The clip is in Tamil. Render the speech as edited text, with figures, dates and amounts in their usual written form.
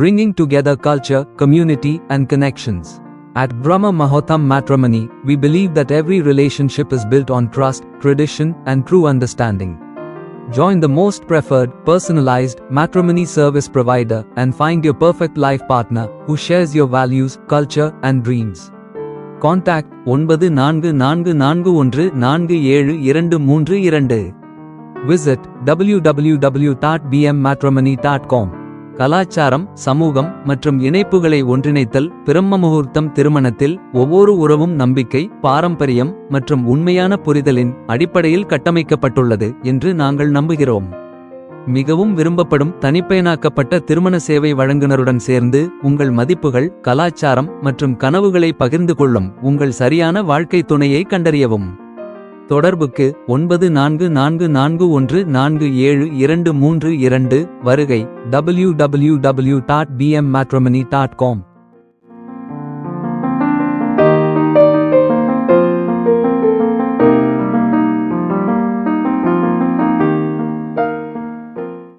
Bringing together culture, community, and connections. At Brahma Mahotam Matrimony, we believe that every relationship is built on trust, tradition, and true understanding. Join the most preferred, personalized matrimony service provider and find your perfect life partner who shares your values, culture, and dreams. Contact 9444147232. Visit www.bmmatrimony.com. கலாச்சாரம், சமூகம் மற்றும் இணைப்புகளை ஒன்றிணைத்தல். பிரம்ம முகூர்த்தம் திருமணத்தில் ஒவ்வொரு உறவும் நம்பிக்கை, பாரம்பரியம் மற்றும் உண்மையான புரிதலின் அடிப்படையில் கட்டமைக்கப்பட்டுள்ளது என்று நாங்கள் நம்புகிறோம். மிகவும் விரும்பப்படும் தனிப்பயனாக்கப்பட்ட திருமண சேவை வழங்குனருடன் சேர்ந்து உங்கள் மதிப்புகள், கலாச்சாரம் மற்றும் கனவுகளை பகிர்ந்து கொள்ளும் உங்கள் சரியான வாழ்க்கை துணையை கண்டறியவும். தொடர்புக்கு 9444147232. வருகை www.bmmatrimony.com.